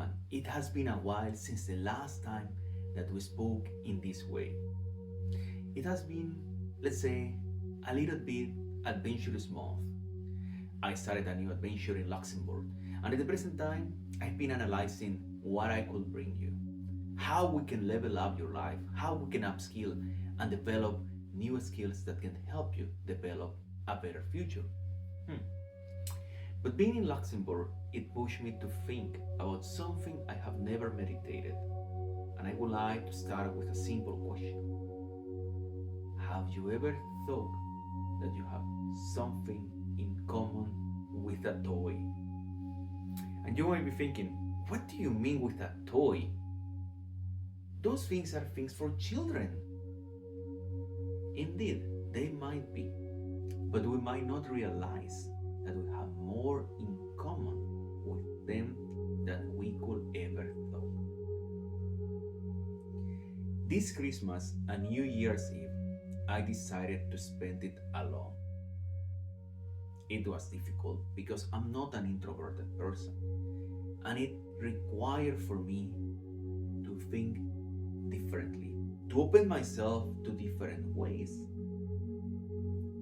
everyone, it has been a while since the last time that we spoke in this way. It has been, let's say, a little bit adventurous month. I started a new adventure in Luxembourg, and at the present time, I've been analyzing what I could bring you, how we can level up your life, how we can upskill and develop new skills that can help you develop a better future. Hmm. But being in Luxembourg, it pushed me to think about something I have never meditated. And I would like to start with a simple question. Have you ever thought that you have something in common with a toy? And you might be thinking, what do you mean with a toy? Those things are things for children. Indeed, they might be, but we might not realize that we have more in common with them than we could ever thought. This Christmas and New Year's Eve, I decided to spend it alone. It was difficult because I'm not an introverted person, and it required for me to think differently, to open myself to different ways,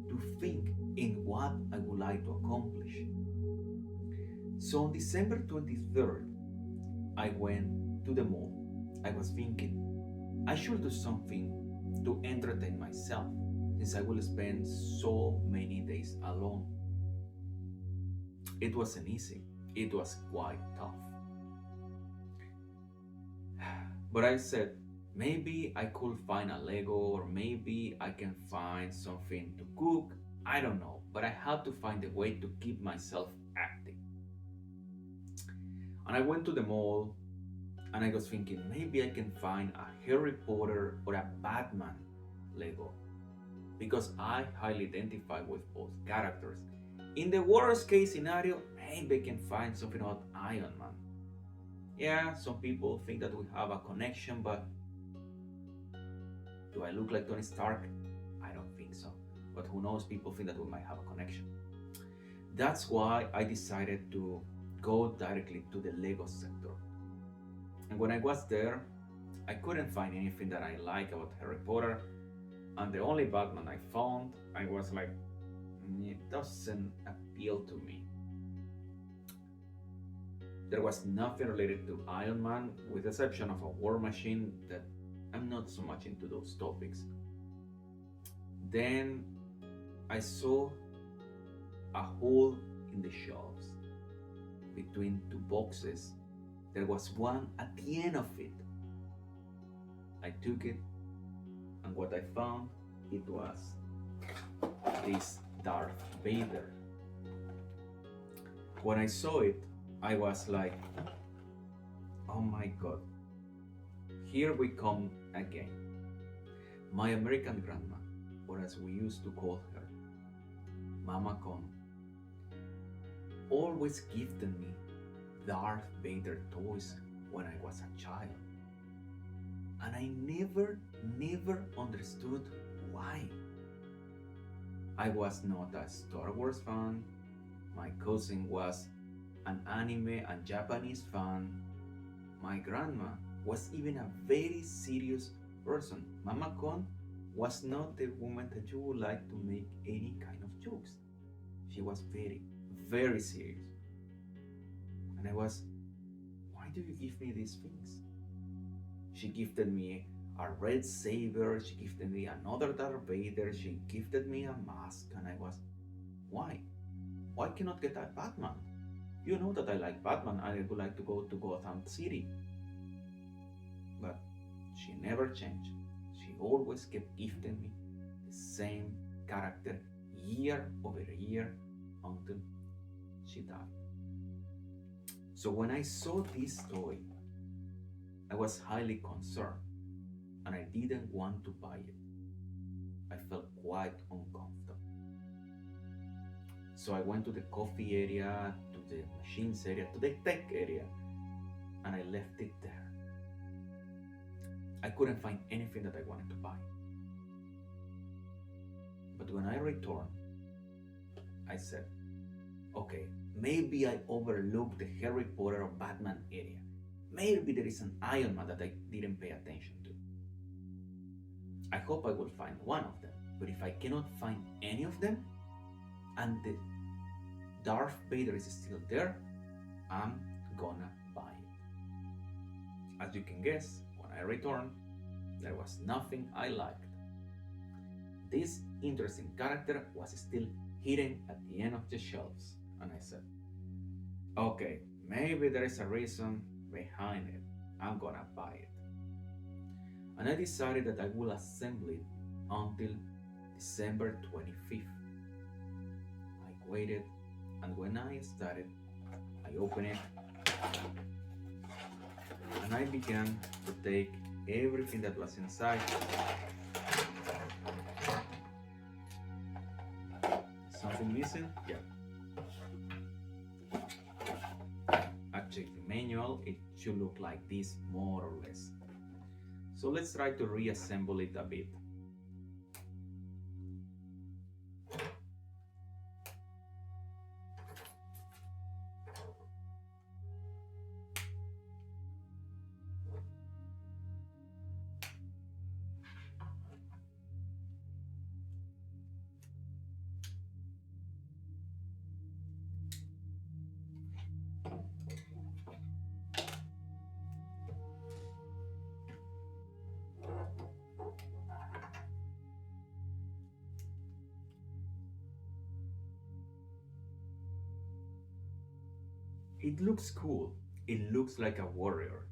to think in what I would like to accomplish. So on December 23rd, I went to the mall. I was thinking I should do something to entertain myself since I will spend so many days alone. It wasn't easy. It was quite tough. But I said, maybe I could find a Lego, or maybe I can find something to cook. I don't know, but I have to find a way to keep myself active. And I went to the mall and I was thinking maybe I can find a Harry Potter or a Batman Lego because I highly identify with both characters. In the worst case scenario, maybe I can find something about Iron Man. Yeah, some people think that we have a connection, but do I look like Tony Stark? I don't think so. But who knows, people think that we might have a connection. That's why I decided to go directly to the Lego sector. And when I was there, I couldn't find anything that I like about Harry Potter. And the only Batman I found, I was like, it doesn't appeal to me. There was nothing related to Iron Man, with the exception of a war machine that I'm not so much into those topics. Then I saw a hole in the shelves between two boxes. There was one at the end of it. I took it, and what I found, it was this Darth Vader. When I saw it, I was like, oh my god, here we come again. My American grandma, or as we used to call her, Mama Con, always gifted me Darth Vader toys when I was a child. And I never understood why. I was not a Star Wars fan. My cousin was an anime and Japanese fan. My grandma was even a very serious person. Mama Con was not the woman that you would like to make any kind of jokes. She was very serious. And I was, why do you give me these things? She gifted me a red saber, she gifted me another Darth Vader, she gifted me a mask, and I was, why? Why cannot get a Batman? You know that I like Batman, I would like to go to Gotham City. But she never changed. She always kept gifting me the same character year over year until she died. So when I saw this toy, I was highly concerned and I didn't want to buy it. I felt quite uncomfortable. So I went to the coffee area, to the machines area, to the tech area, and I left it there. I couldn't find anything that I wanted to buy. But when I returned, I said, okay, maybe I overlooked the Harry Potter or Batman area. maybe there is an Iron Man that I didn't pay attention to. I hope I will find one of them, but if I cannot find any of them, and the Darth Vader is still there, I'm gonna buy it. As you can guess, when I returned, there was nothing I liked. This interesting character was still hidden at the end of the shelves, and I said, okay, maybe there is a reason behind it. I'm gonna buy it. And I decided that I will assemble it until December 25th. I waited, and when I started, I opened it, and I began to take everything that was inside. Something missing? Yeah. I checked the manual. It should look like this, more or less. So let's try to reassemble it a bit. It looks cool. It looks like a warrior.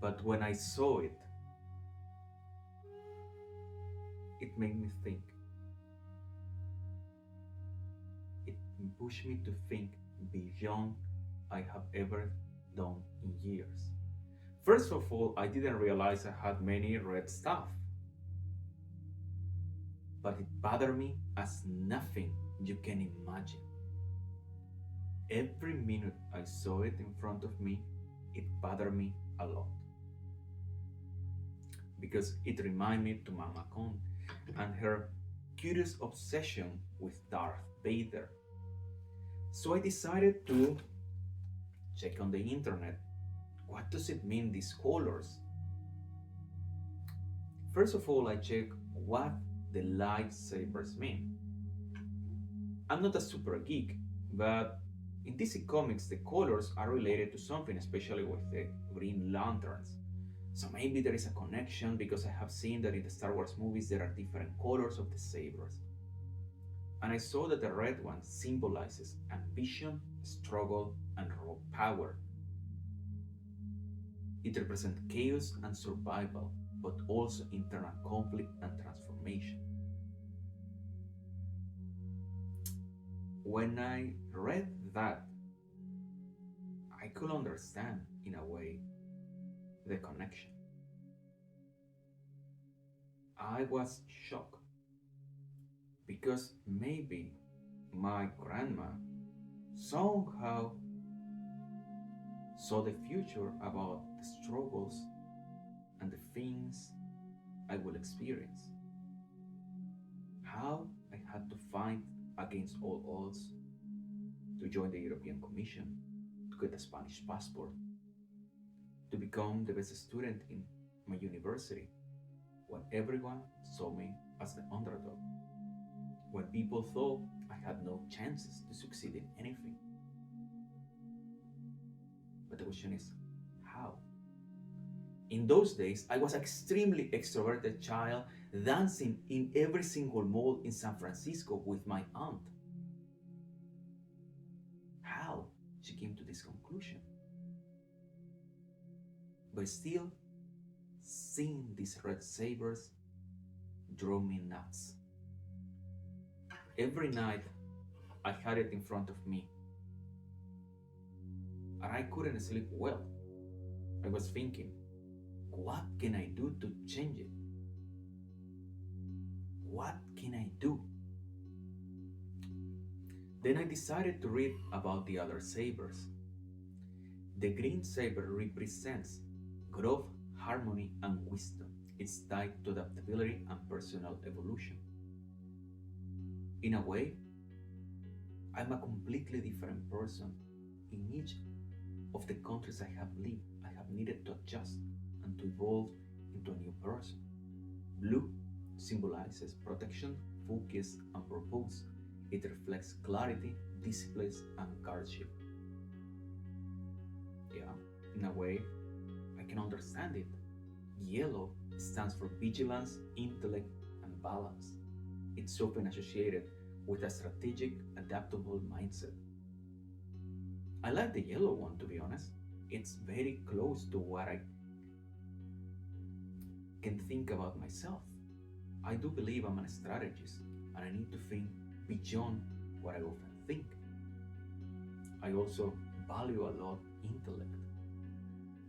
But when I saw it, it made me think. It pushed me to think beyond I have ever done in years. First of all, I didn't realize I had many red stuff. But it bothered me as nothing you can imagine. Every minute I saw it in front of me, it bothered me a lot. Because it reminded me to Mama Con and her curious obsession with Darth Vader. So I decided to check on the internet. What does it mean, these colors? First of all, I checked what the lightsabers mean. I'm not a super geek, but in DC Comics, the colors are related to something, especially with the Green Lanterns. So maybe there is a connection because I have seen that in the Star Wars movies there are different colors of the sabers. And I saw that the red one symbolizes ambition, struggle, and raw power. It represents chaos and survival, but also internal conflict and transformation. When I read that, I could understand, in a way, the connection. I was shocked because maybe my grandma somehow saw the future about the struggles and the things I will experience. How I had to fight against all odds to join the European Commission, to get a Spanish passport, to become the best student in my university, when everyone saw me as the underdog, when people thought I had no chances to succeed in anything. But the question is, how? In those days, I was an extremely extroverted child dancing in every single mall in San Francisco with my aunt. How she came to this conclusion? But still, seeing these red sabers drove me nuts. Every night, I had it in front of me, and I couldn't sleep well. I was thinking, what can I do to change it? What can I do? Then I decided to read about the other sabers. The green saber represents growth, harmony, and wisdom. It's tied to adaptability and personal evolution. In a way, I'm a completely different person in each of the countries I have lived, I have needed to adjust and to evolve into a new person. Blue symbolizes protection, focus, and purpose. It reflects clarity, discipline, and guardianship. Yeah, in a way, I can understand it. Yellow stands for vigilance, intellect, and balance. It's often associated with a strategic, adaptable mindset. I like the yellow one, to be honest. It's very close to what I can think about myself. I do believe I'm a strategist and I need to think beyond what I often think. I also value a lot intellect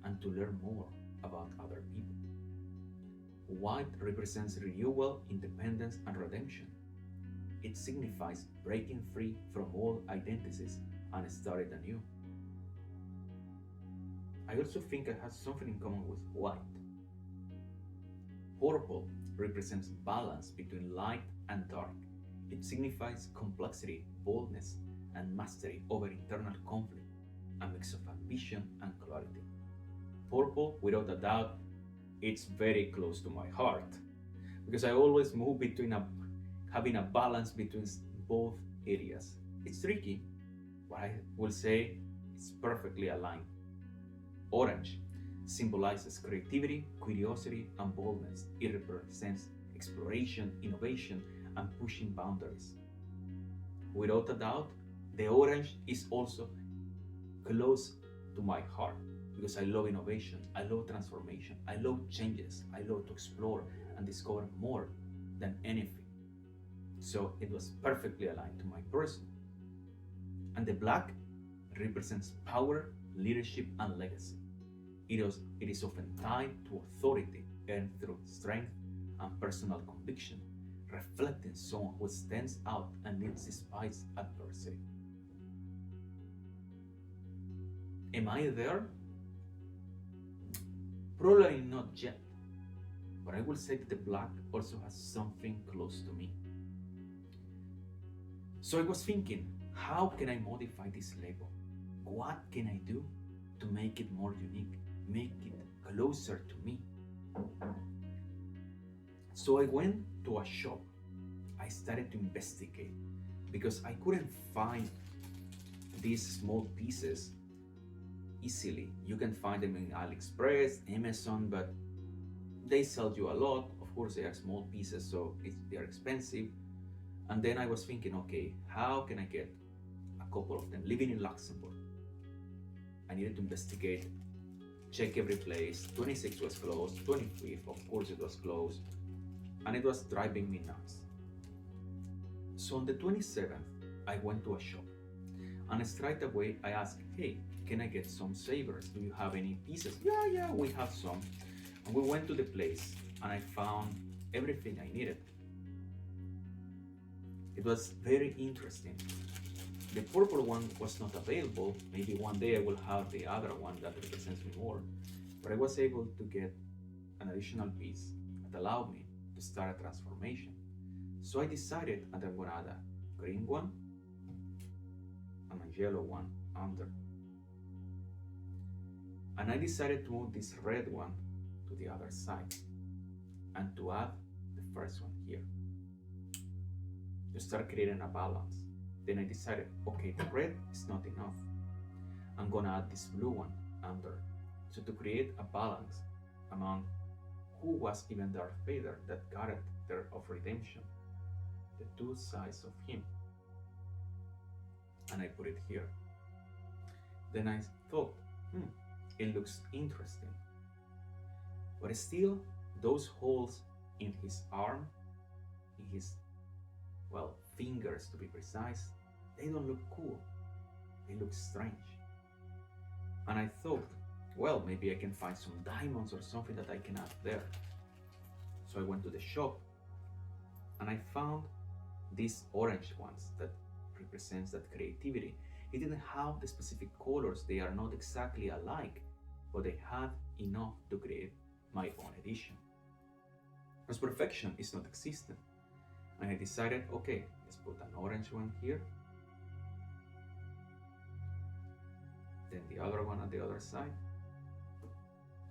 and to learn more about other people. White represents renewal, independence, and redemption. It signifies breaking free from all identities and starting anew. I also think I have something in common with white. Purple represents balance between light and dark. It signifies complexity, boldness, and mastery over internal conflict, a mix of ambition and clarity. Purple, without a doubt, it's very close to my heart because I always move between having a balance between both areas. It's tricky, but I will say it's perfectly aligned. Orange symbolizes creativity, curiosity, and boldness. It represents exploration, innovation, and pushing boundaries. Without a doubt, the orange is also close to my heart because I love innovation, I love transformation, I love changes, I love to explore and discover more than anything. So it was perfectly aligned to my person. And the black represents power, leadership, and legacy. It is often tied to authority earned through strength and personal conviction, reflecting someone who stands out and lives despite adversity. Am I there? Probably not yet, but I will say that the black also has something close to me. So I was thinking, how can I modify this Lego? What can I do to make it more unique, make it closer to me? So I went to a shop. I started to investigate because I couldn't find these small pieces easily. You can find them in AliExpress, Amazon, but they sell you a lot. Of course, they are small pieces, so they are expensive. And then I was thinking, okay, how can I get a couple of them? Living in Luxembourg, I needed to investigate, check every place. 26 was closed, 25th, of course it was closed, and it was driving me nuts. So on the 27th, I went to a shop, and straight away I asked, hey, can I get some sabers? Do you have any pieces? Yeah, we have some. And we went to the place, and I found everything I needed. It was very interesting. The purple one was not available. Maybe one day I will have the other one that represents me more. But I was able to get an additional piece that allowed me to start a transformation. So I decided that I'm gonna add a green one and a yellow one under. And I decided to move this red one to the other side and to add the first one here. To start creating a balance. Then I decided, okay, the red is not enough. I'm gonna add this blue one under. So to create a balance among who was even Darth Vader, that character of redemption, the two sides of him. And I put it here. Then I thought, it looks interesting. But still, those holes in his arm, in his fingers to be precise, they don't look cool. They look strange. And I thought, well, maybe I can find some diamonds or something that I can add there. So I went to the shop and I found these orange ones that represents that creativity. It didn't have the specific colors. They are not exactly alike, but they had enough to create my own edition. Because perfection is not existent. And I decided, okay, let's put an orange one here. then the other one on the other side,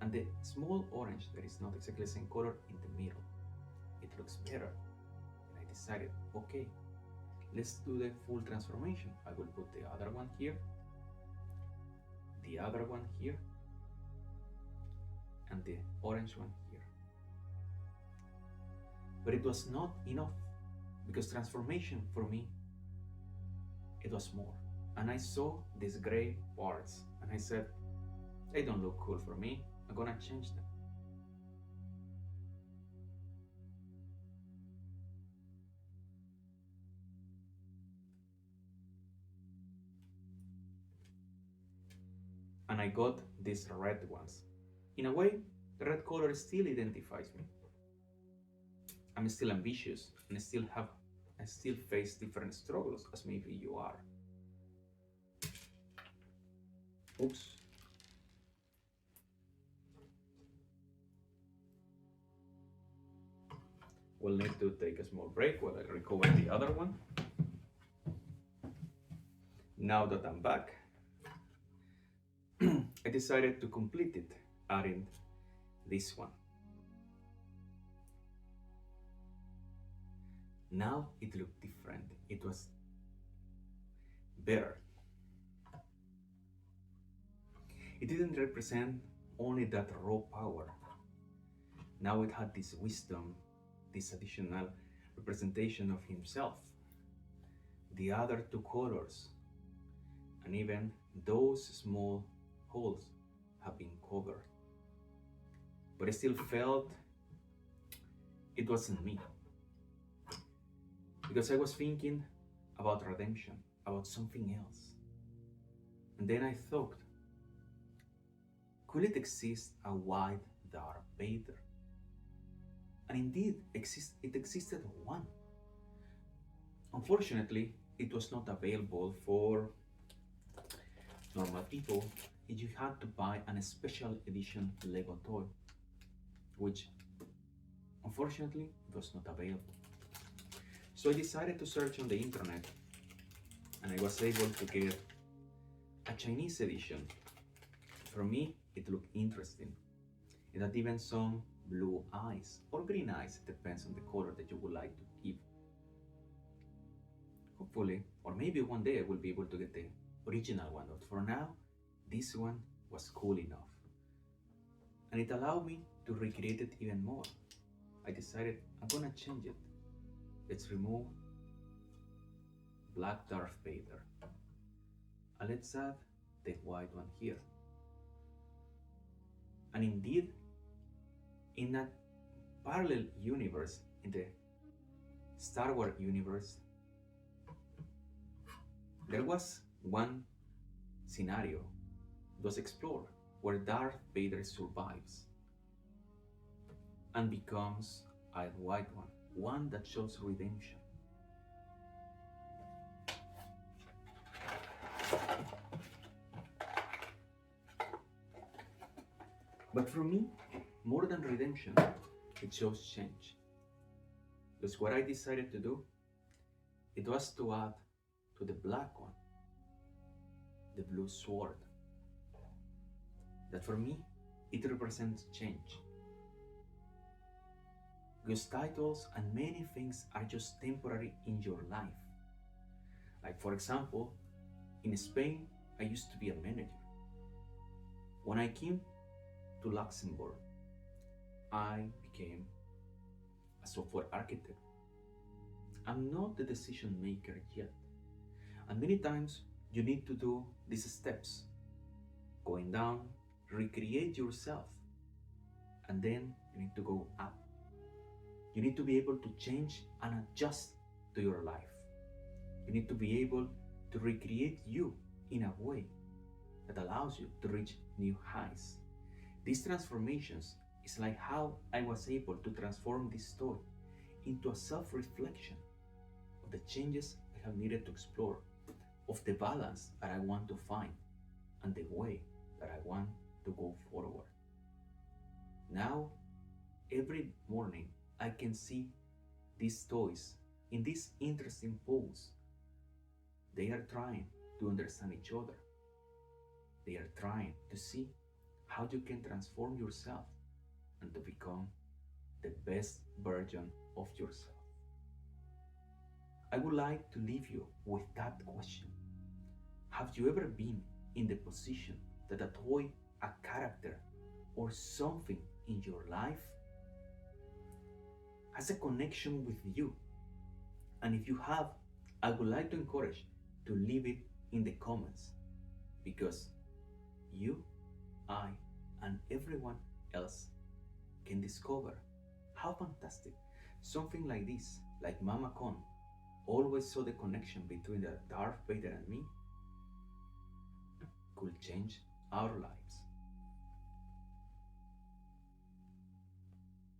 and the small orange that is not exactly the same color in the middle. It looks better. And I decided, okay, let's do the full transformation. I will put the other one here, the other one here, and the orange one here. But it was not enough, because transformation for me, it was more. And I saw these gray parts and I said, they don't look cool for me. I'm gonna change them. And I got these red ones. In a way, the red color still identifies me. I'm still ambitious and I still face different struggles as maybe you are. Oops. We'll need to take a small break while I recover the other one. Now that I'm back, I decided to complete it, adding this one. Now it looked different. It was better. It didn't represent only that raw power. Now it had this wisdom, this additional representation of himself, the other two colors, and even those small holes have been covered. But I still felt it wasn't me, because I was thinking about redemption, about something else. And then I thought, could it exist a white Darth Vader? And indeed, it existed one. Unfortunately, it was not available for normal people. You had to buy a special edition LEGO toy, which unfortunately was not available. So I decided to search on the internet, and I was able to get a Chinese edition. For me, it looked interesting. It had even some blue eyes or green eyes, depends on the color that you would like to give. Hopefully, or maybe one day I will be able to get the original one, but for now, this one was cool enough. And it allowed me to recreate it even more. I decided I'm gonna change it. Let's remove Black Darth Vader. And let's add the white one here. And indeed, in a parallel universe, in the Star Wars universe, there was one scenario that was explored where Darth Vader survives and becomes a white one that shows redemption. But for me, more than redemption, it shows change. Because what I decided to do, it was to add to the black one, the blue sword. That for me, it represents change. Because titles and many things are just temporary in your life. Like for example, in Spain, I used to be a manager. When I came to Luxembourg, I became a software architect. I'm not the decision maker yet. And many times you need to do these steps. Going down, recreate yourself. And then you need to go up. You need to be able to change and adjust to your life. You need to be able to recreate you in a way that allows you to reach new highs. These transformations is like how I was able to transform this toy into a self-reflection of the changes I have needed to explore, of the balance that I want to find, and the way that I want to go forward. Now, every morning, I can see these toys in this interesting pose. They are trying to understand each other. They are trying to see how you can transform yourself and to become the best version of yourself. I would like to leave you with that question. Have you ever been in the position that a toy, a character, or something in your life has a connection with you? And if you have, I would like to encourage to leave it in the comments, because you, I, and everyone else can discover how fantastic something like this, like Mama Con, always saw the connection between the Darth Vader and me, could change our lives.